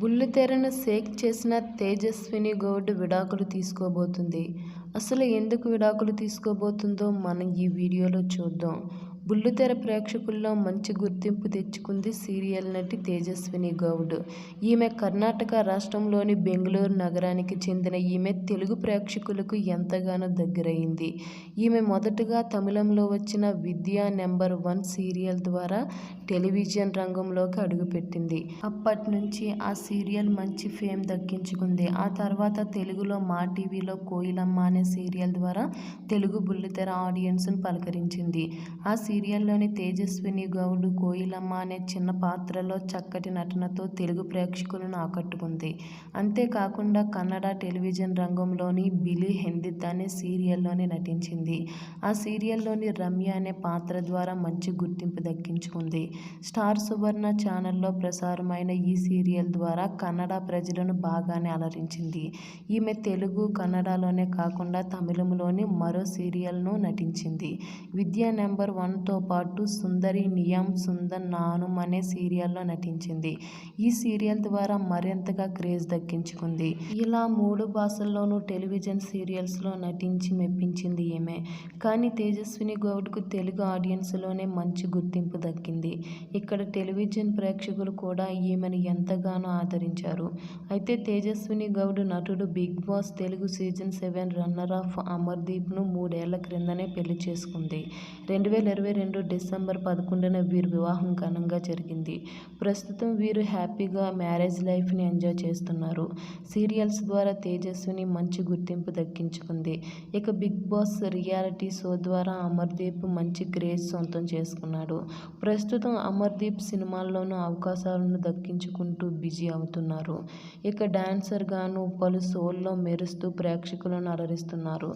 బుల్లితెరను షేక్ చేసిన తేజస్విని గౌడ్ విడాకులు తీసుకోబోతుంది. అసలు ఎందుకు విడాకులు తీసుకోబోతుందో మనం ఈ వీడియోలో చూద్దాం. బుల్లితెర ప్రేక్షకుల్లో మంచి గుర్తింపు తెచ్చుకుంది సీరియల్ నటి తేజస్విని గౌడ్. ఈమె కర్ణాటక రాష్ట్రంలోని బెంగళూరు నగరానికి చెందిన ఈమె తెలుగు ప్రేక్షకులకు ఎంతగానో దగ్గరైంది. ఈమె మొదటగా తమిళంలో వచ్చిన విద్యా నెంబర్ 1 సీరియల్ ద్వారా టెలివిజన్ రంగంలోకి అడుగుపెట్టింది. అప్పటి నుంచి ఆ సీరియల్ మంచి ఫేమ్ దక్కించుకుంది. ఆ తర్వాత తెలుగులో మా టీవీలో కోయిలమ్మ అనే సీరియల్ ద్వారా తెలుగు బుల్లితెర ఆడియన్స్ను పలకరించింది. ఆ సీరియల్లోని తేజస్విని గౌడ్ కోయిలమ్మ అనే చిన్న పాత్రలో చక్కటి నటనతో తెలుగు ప్రేక్షకులను ఆకట్టుకుంది. అంతేకాకుండా కన్నడ టెలివిజన్ రంగంలోని బిలి హెండిత్ అనే సీరియల్లోని నటించింది. ఆ సీరియల్లోని రమ్య అనే పాత్ర ద్వారా మంచి గుర్తింపు దక్కించుకుంది. స్టార్ సువర్ణ ఛానల్లో ప్రసారమైన ఈ సీరియల్ ద్వారా కన్నడ ప్రజలను బాగానే అలరించింది. ఈమె తెలుగు, కన్నడలోనే కాకుండా తమిళంలోని మరో సీరియల్ను నటించింది. విద్యా నెంబర్ 1తో పాటు సుందరి నియం సుందన్ నానుమ్ అనే సీరియల్లో నటించింది. ఈ సీరియల్ ద్వారా మరింతగా క్రేజ్ దక్కించుకుంది. ఇలా 3 భాషల్లోనూ టెలివిజన్ సీరియల్స్లో నటించి మెప్పించింది ఈమె. కానీ తేజస్విని గౌడ్కు తెలుగు ఆడియన్స్లోనే మంచి గుర్తింపు దక్కింది. ఇక్కడ టెలివిజన్ ప్రేక్షకులు కూడా ఈమెను ఎంతగానో ఆదరించారు. అయితే తేజస్విని గౌడ్ నటుడు Bigg Boss Telugu season 7 runner up అమర్దీప్ను 3 ఏళ్ల క్రిందనే పెళ్లి చేసుకుంది. 2022 డిసెంబర్ 11న వీరి వివాహం ఘనంగా జరిగింది. ప్రస్తుతం వీరు హ్యాపీగా మ్యారేజ్ లైఫ్ని ఎంజాయ్ చేస్తున్నారు. సీరియల్స్ ద్వారా తేజస్విని మంచి గుర్తింపు దక్కించుకుంది. ఇక బిగ్ బాస్ రియాలిటీ షో ద్వారా అమర్దీప్ మంచి క్రేజ్ సొంతం చేసుకున్నాడు. ప్రస్తుతం అమర్దీప్ సినిమాల్లోనూ అవకాశాలను దక్కించుకుంటూ బిజీ అవుతున్నారు. ఇక డాన్సర్గాను పలు షోల్లో మెరుస్తూ ప్రేక్షకులను అలరిస్తున్నారు.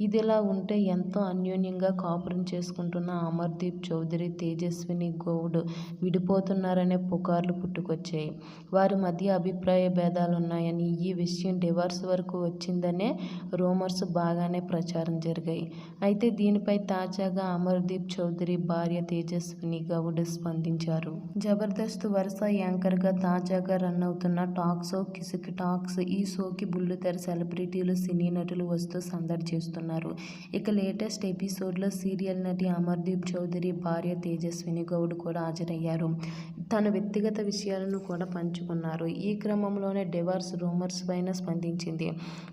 ఇదిలా ఉంటే ఎంతో అన్యోన్యంగా కాపురం చేసుకుంటున్న అమర్దీప్ చౌదరి, తేజస్విని గౌడ్ విడిపోతున్నారనే పుకార్లు పుట్టుకొచ్చాయి. వారి మధ్య అభిప్రాయ భేదాలున్నాయని, ఈ విషయం డివోర్స్ వరకు వచ్చిందనే రూమర్స్ బాగానే ప్రచారం జరిగాయి. అయితే దీనిపై తాజాగా అమర్దీప్ చౌదరి భార్య తేజస్విని గౌడ్ స్పందించారు. జబర్దస్త్ వరుస యాంకర్గా తాజాగా రన్ అవుతున్న టాక్ షో కిసిక్ టాక్స్. ఈ షోకి బుల్లితెర సెలబ్రిటీలు, సినీ నటులు వస్తూ సందడి చేస్తున్నారు. ఇక లేటెస్ట్ ఎపిసోడ్లో సీరియల్ నటి అమర్దీప్ చౌదరి భార్య తేజస్విని గౌడ్ కూడా హాజరయ్యారు. తన వ్యక్తిగత విషయాలను కూడా పంచుకున్నారు. ఈ క్రమంలోనే డివోర్స్ రూమర్స్ పైన స్పందించింది.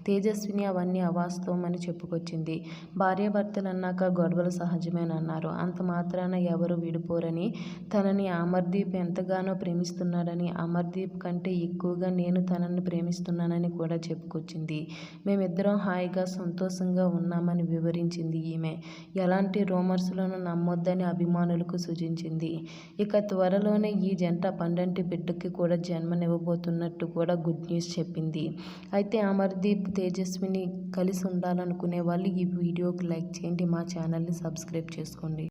తేజస్విని అవన్నీ అవాస్తవమని చెప్పుకొచ్చింది. భార్యాభర్తలన్నాక గొడవలు సహజమేనన్నారు. అంత మాత్రాన ఎవరూ విడిపోరని, తనని అమర్దీప్ ఎంతగానో ప్రేమిస్తున్నాడని, అమర్దీప్ కంటే ఎక్కువగా నేను తనని ప్రేమిస్తున్నానని కూడా చెప్పుకొచ్చింది. మేమిద్దరం హాయిగా సంతోషంగా ఉన్నామని వివరించింది ఈమె. ఎలాంటి రూమర్స్లను నమ్మొద్దని అభిమానులకు సూచించింది. ఇక త్వరలోనే ఈ జంట పండంటి బిడ్డకి కూడా జన్మనివ్వబోతున్నట్టు కూడా గుడ్ న్యూస్ చెప్పింది. అయితే అమర్దీప్, తేజస్విని కలిసి ఉండాలనుకునే వాళ్ళు ఈ వీడియోకి లైక్ చేయండి. మా ఛానల్ని సబ్స్క్రైబ్ చేసుకోండి.